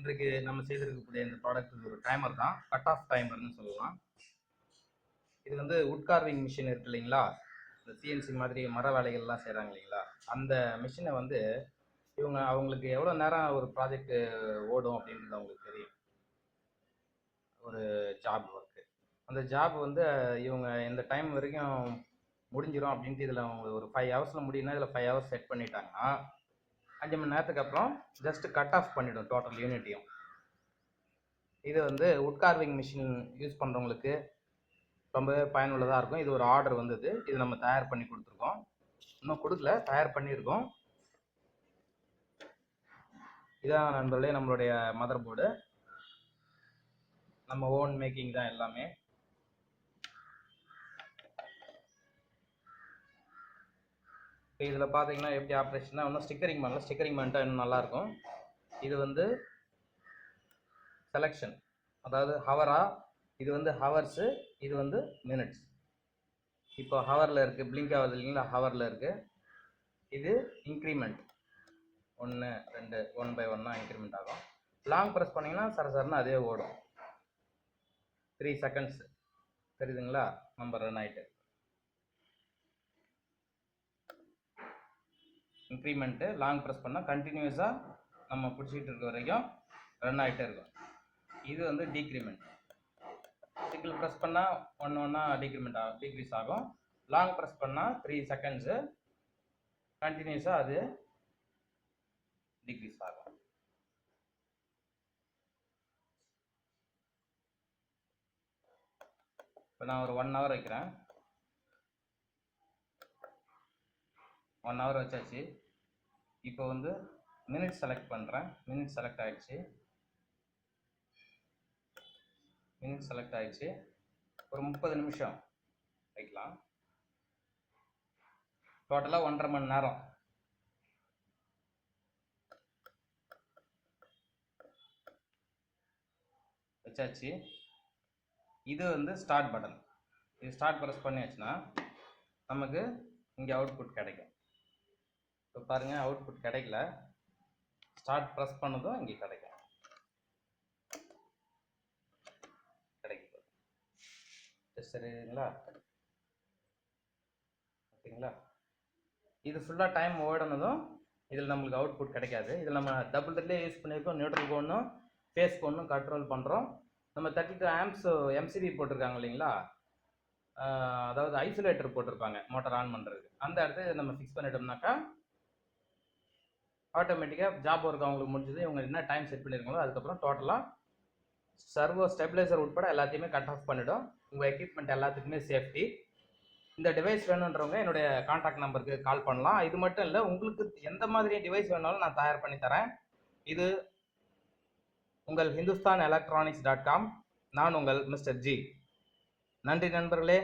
இன்றைக்கு நம்ம செய்திருக்கக்கூடிய இந்த ப்ராடக்ட் ஒரு டைமர் தான், கட் ஆஃப் டைமர்னு சொல்லலாம். இது வந்து உட் கார்விங் மிஷின் இருக்கு இல்லைங்களா, இந்த சிஎன்சி மாதிரி மர வேலைகள்லாம் செய்கிறாங்க இல்லைங்களா, அந்த மிஷினை வந்து அவங்களுக்கு எவ்வளோ நேரம் ஒரு ப்ராஜெக்ட் ஓடும் அப்படின்றது அவங்களுக்கு தெரியும். ஒரு ஜாப் ஒர்க்கு, அந்த ஜாப் வந்து இவங்க இந்த டைம் வரைக்கும் முடிஞ்சிடும் அப்படின்ட்டு இதில் அவங்க ஒரு 5 ஹவர்ஸில் முடியும்னா இதில் 5 ஹவர்ஸ் செட் பண்ணிட்டாங்கன்னா 5 மணி நேரத்துக்கு அப்புறம் ஜஸ்ட் கட் ஆஃப் பண்ணிவிடும் டோட்டல் யூனிட்டையும். இது வந்து உட் கார்விங் மிஷின் யூஸ் பண்ணுறவங்களுக்கு ரொம்பவே பயனுள்ளதாக இருக்கும். இது ஒரு ஆர்டர் வந்தது, இது நம்ம தயார் பண்ணி கொடுத்துருக்கோம். இன்னும் கொடுக்கல, தயார் பண்ணியிருக்கோம். இதான் நண்பர்களே நம்மளுடைய மதர் போர்டு, நம்ம ஓன் மேக்கிங் தான் எல்லாமே. இப்போ இதில் பார்த்தீங்கன்னா எப்படி ஆப்ரேஷன்னா இன்னும் ஸ்டிக்கரிங் பண்ணல, ஸ்டிக்கரிங் பண்ணிட்டா இன்னும் நல்லாயிருக்கும். இது வந்து செலெக்ஷன், அதாவது ஹவரா, இது வந்து ஹவர்ஸு, இது வந்து மினிட்ஸ். இப்போ ஹவரில் இருக்குது, பிளிங்க் ஆகுது இல்லைங்களா, ஹவரில் இருக்குது. இது இன்க்ரிமெண்ட் 1 2 1 by 1 இன்க்ரிமெண்ட் ஆகும். லாங் ப்ரெஸ் பண்ணிங்கன்னா சரசரன்னு அதே ஓடும். 3 செகண்ட்ஸ் தெரியுதுங்களா, நம்பர் ரன் ஆகிட்டு. இன்க்ரிமெண்ட்டு லாங் ப்ரெஸ் பண்ணால் கண்டினியூஸாக நம்ம பிடிச்சிக்கிட்டு இருக்க வரைக்கும் ரன் ஆகிட்டே இருக்கும். இது வந்து டீக்ரிமெண்ட், சிங்கிள் ப்ரெஸ் பண்ணால் ஒன்றா டிக்ரீஸ் ஆகும். லாங் ப்ரெஸ் பண்ணால் 3 செகண்ட்ஸு கண்டினியூஸாக அது டிக்ரீஸ் ஆகும். இப்போ நான் ஒரு 1 ஹவர் வைக்கிறேன். 1 ஹவர் வச்சாச்சு. இப்போ வந்து மினிட் செலக்ட் பண்ணுறேன். மினிட் செலக்ட் ஆகிடுச்சு. ஒரு 30 நிமிஷம் வைக்கலாம். டோட்டலாக 1.5 மணி நேரம். வச்சாச்சு. இது வந்து ஸ்டார்ட் பட்டன். இது ஸ்டார்ட் ப்ரெஸ் பண்ணியாச்சுன்னா நமக்கு இங்கே அவுட்புட் கிடைக்கும். இப்போ பாருங்கள், அவுட்புட் கிடைக்கல. ஸ்டார்ட் ப்ரெஸ் பண்ணதும் இங்கே கிடைக்கும். சரிங்களா, ஓகேங்களா. இது ஃபுல்லாக டைம் ஓடனதும் இதில் நம்மளுக்கு அவுட்புட் கிடைக்காது. இதில் நம்ம டபுள் ரிலே யூஸ் பண்ணியிருக்கோம். நியூட்ரல் ஒன்றும் ஃபேஸ் ஒன்றும் கண்ட்ரோல் பண்ணுறோம். நம்ம 32 ஆம்ப்ஸ் எம்சிபி போட்டிருக்காங்க இல்லைங்களா, அதாவது ஐசோலேட்டர் போட்டிருப்பாங்க மோட்டார் ஆன் பண்ணுறதுக்கு. அந்த இடத்துல நம்ம ஃபிக்ஸ் பண்ணிட்டோம்னாக்கா ஆட்டோமேட்டிக்காக ஜாப் ஒர்க் அவங்களுக்கு முடிஞ்சது. இவங்க என்ன டைம் செட் பண்ணியிருக்காங்களோ அதுக்கப்புறம் டோட்டலாக சர்வோ ஸ்டெபிலைசர் உட்பட எல்லாத்தையுமே கட் ஆஃப் பண்ணிவிடும். உங்கள் எக்யூப்மெண்ட் எல்லாத்துக்குமே சேஃப்டி. இந்த டிவைஸ் வேணுன்றவங்க என்னுடைய கான்டாக்ட் நம்பருக்கு கால் பண்ணலாம். இது மட்டும் இல்லை, உங்களுக்கு எந்த மாதிரி டிவைஸ் வேணாலும் நான் தயார் பண்ணி தரேன். இது உங்கள் hindusthanelectronics.com. நான் உங்கள் மிஸ்டர் ஜி. நன்றி நண்பர்களே.